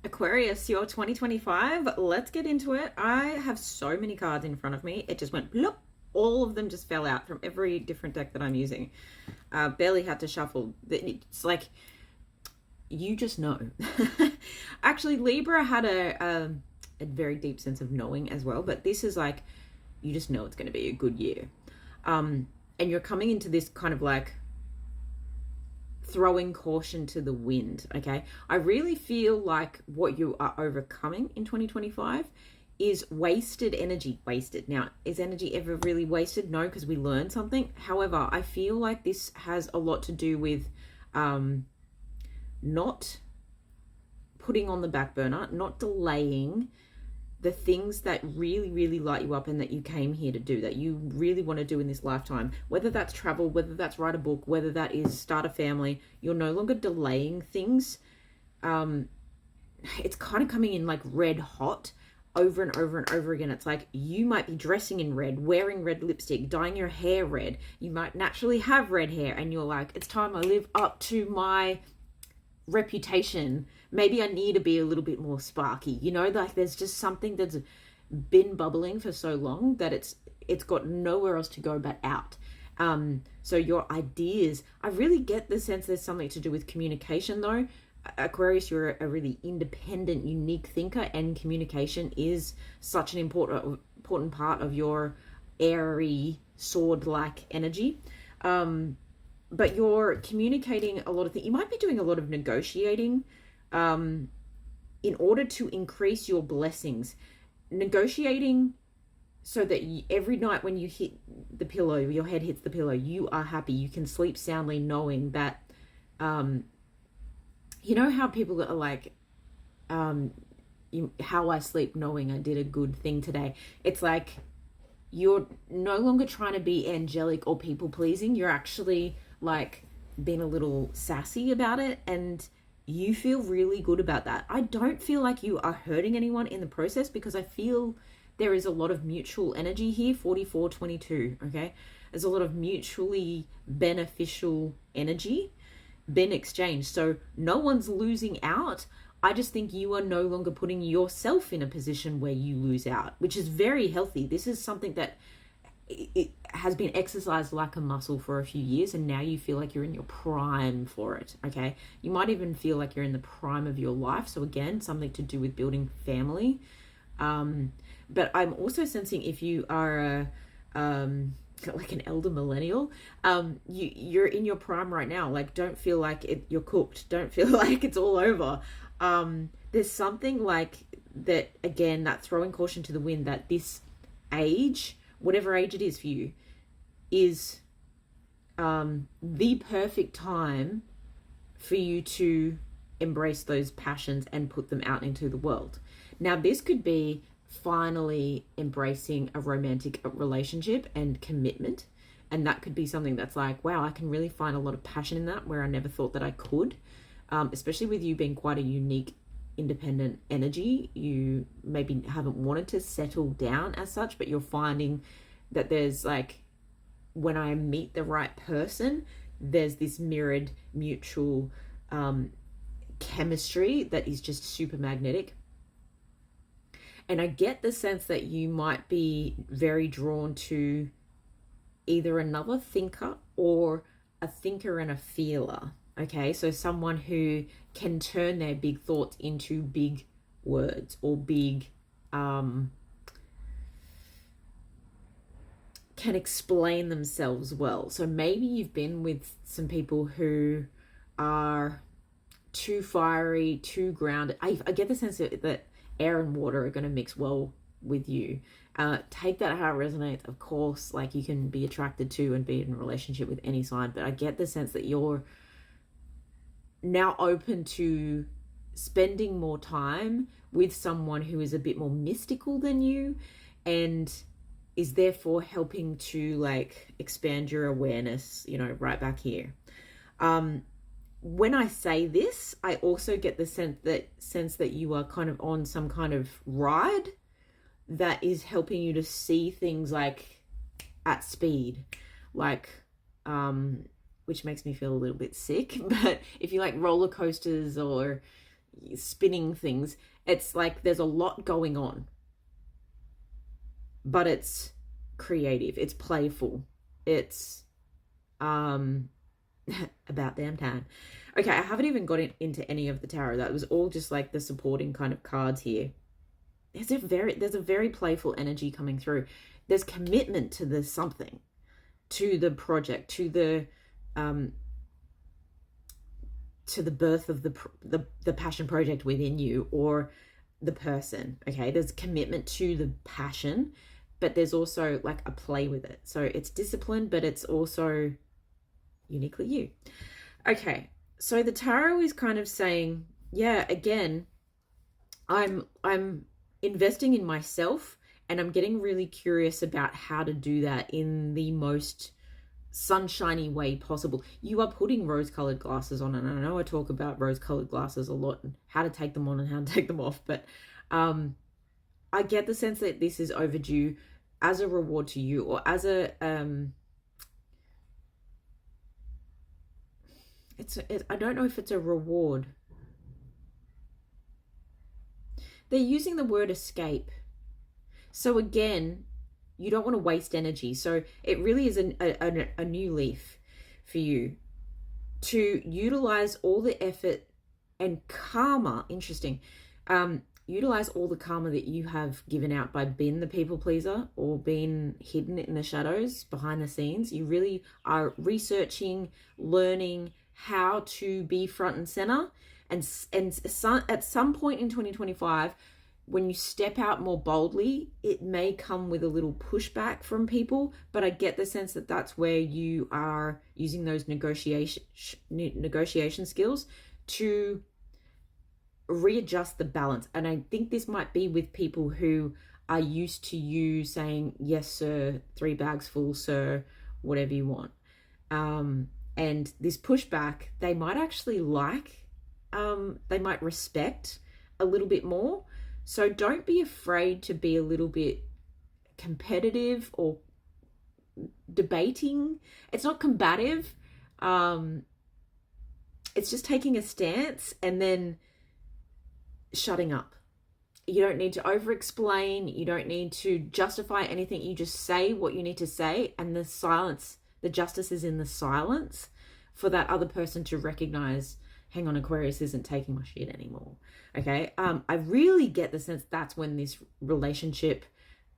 Aquarius, your 2025. Let's get into it. I have so many cards in front of me. It just went bloop. All of them just fell out from every different deck that I'm using. Barely had to shuffle. It's like, you just know. Actually, Libra had a very deep sense of knowing as well. But this is like, you just know it's going to be a good year. And you're coming into this kind of like, throwing caution to the wind. Okay, I really feel like what you are overcoming in 2025 is wasted energy. Wasted. Now, is energy ever really wasted? No, because we learn something. However, I feel like this has a lot to do with not putting on the back burner, not delaying the things that really, really light you up and that you came here to do, that you really want to do in this lifetime, whether that's travel, whether that's write a book, whether that is start a family. You're no longer delaying things. It's kind of coming in like red hot over and over and over again. It's like you might be dressing in red, wearing red lipstick, dyeing your hair red. You might naturally have red hair and you're like, it's time I live up to my reputation. Maybe I need to be a little bit more sparky, like there's just something that's been bubbling for so long that it's got nowhere else to go but out. So your ideas, I really get the sense there's something to do with communication though. Aquarius, you're a really independent, unique thinker, and communication is such an important part of your airy sword-like energy. But you're communicating a lot of things. You might be doing a lot of negotiating in order to increase your blessings. Negotiating so that every night when you hit the pillow, your head hits the pillow, you are happy. You can sleep soundly knowing that, how people are like, how I sleep knowing I did a good thing today. It's like you're no longer trying to be angelic or people pleasing. You're actually like being a little sassy about it, and you feel really good about that. I don't feel like you are hurting anyone in the process because I feel there is a lot of mutual energy here. 44-22, okay? There's a lot of mutually beneficial energy been exchanged. So no one's losing out. I just think you are no longer putting yourself in a position where you lose out, which is very healthy. This is something that it has been exercised like a muscle for a few years, and now you feel like you're in your prime for it, okay? You might even feel like you're in the prime of your life. So again, something to do with building family. But I'm also sensing if you are like an elder millennial, you're in your prime right now. Like, don't feel like you're cooked. Don't feel like it's all over. There's something like that, again, that throwing caution to the wind, that this age, whatever age it is for you, is the perfect time for you to embrace those passions and put them out into the world. Now, this could be finally embracing a romantic relationship and commitment. And that could be something that's like, wow, I can really find a lot of passion in that where I never thought that I could. Especially with you being quite a unique, independent energy. You maybe haven't wanted to settle down as such, but you're finding that there's like, when I meet the right person, there's this mirrored mutual chemistry that is just super magnetic. And I get the sense that you might be very drawn to either another thinker or a thinker and a feeler. Okay, so someone who can turn their big thoughts into big words or big, can explain themselves well. So maybe you've been with some people who are too fiery, too grounded. I get the sense that air and water are going to mix well with you. Take that how it resonates. Of course, like, you can be attracted to and be in a relationship with any sign, but I get the sense that you're now open to spending more time with someone who is a bit more mystical than you and is therefore helping to like expand your awareness, right back here. When I say this, I also get the sense that you are kind of on some kind of ride that is helping you to see things like at speed, like, which makes me feel a little bit sick. But if you like roller coasters or, spinning things. It's like there's a lot going on, but it's creative, it's playful, it's about damn time. Okay, I haven't even got into any of the tarot. That was all just like the supporting kind of cards here. There's a very playful energy coming through. There's commitment to the something, to the project, to the birth of the passion project within you, or the person. Okay, there's commitment to the passion, but there's also like a play with it. So it's discipline, but it's also uniquely you. Okay, so the tarot is kind of saying, yeah, again, I'm investing in myself, and I'm getting really curious about how to do that in the most sunshiny way possible. You are putting rose-colored glasses on, and I know I talk about rose-colored glasses a lot and how to take them on and how to take them off, but I get the sense that this is overdue as a reward to you, or as a I don't know if it's a reward. They're using the word escape. So again, you don't want to waste energy. So it really is a new leaf for you to utilize all the effort and karma. Interesting. Utilize all the karma that you have given out by being the people pleaser or being hidden in the shadows behind the scenes. You really are researching, learning how to be front and center. And at some point in 2025, when you step out more boldly, it may come with a little pushback from people, but I get the sense that that's where you are using those negotiation skills to readjust the balance. And I think this might be with people who are used to you saying, yes, sir, 3 bags full, sir, whatever you want. And this pushback, they might actually like, they might respect a little bit more. So don't be afraid to be a little bit competitive or debating. It's not combative. It's just taking a stance and then shutting up. You don't need to over-explain. You don't need to justify anything. You just say what you need to say, and the silence, the justice is in the silence for that other person to recognize, hang on, Aquarius isn't taking my shit anymore. Okay. I really get the sense that's when this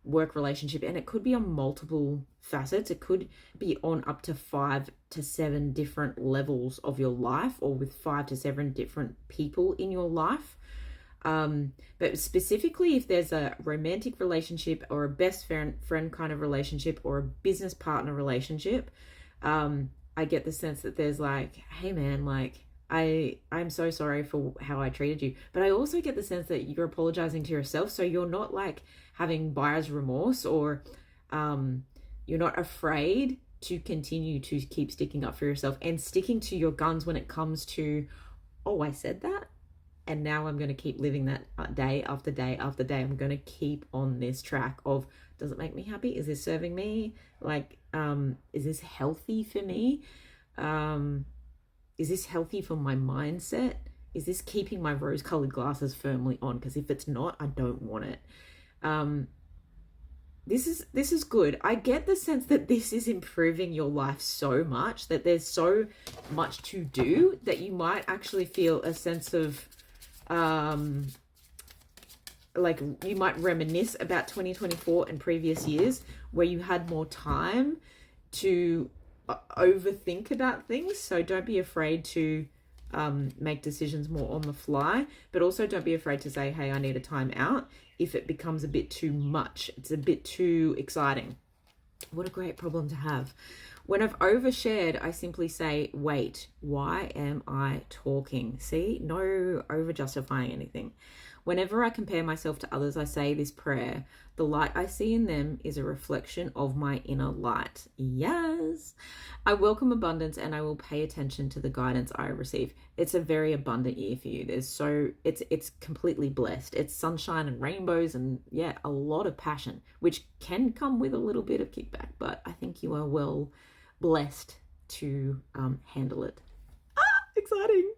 work relationship, and it could be on multiple facets. It could be on up to 5 to 7 different levels of your life, or with 5 to 7 different people in your life. But specifically, if there's a romantic relationship or a best friend kind of relationship or a business partner relationship, I get the sense that there's like, hey man, like, I'm so sorry for how I treated you. But I also get the sense that you're apologizing to yourself. So you're not like having buyer's remorse, or you're not afraid to continue to keep sticking up for yourself and sticking to your guns when it comes to, oh, I said that, and now I'm going to keep living that day after day after day. I'm going to keep on this track of, does it make me happy? Is this serving me? Like, is this healthy for me? Is this healthy for my mindset? Is this keeping my rose-colored glasses firmly on? Because if it's not, I don't want it. This is good. I get the sense that this is improving your life so much, that there's so much to do, that you might actually feel a sense of, like, you might reminisce about 2024 and previous years where you had more time to overthink about things. So don't be afraid to make decisions more on the fly, but also don't be afraid to say, hey, I need a time out if it becomes a bit too much. It's a bit too exciting. What a great problem to have. When I've overshared, I simply say, wait, why am I talking? See, no over justifying anything. Whenever I compare myself to others, I say this prayer: the light I see in them is a reflection of my inner light. Yes. I welcome abundance, and I will pay attention to the guidance I receive. It's a very abundant year for you. It's completely blessed. It's sunshine and rainbows, and yeah, a lot of passion, which can come with a little bit of kickback, but I think you are well blessed to handle it. Exciting.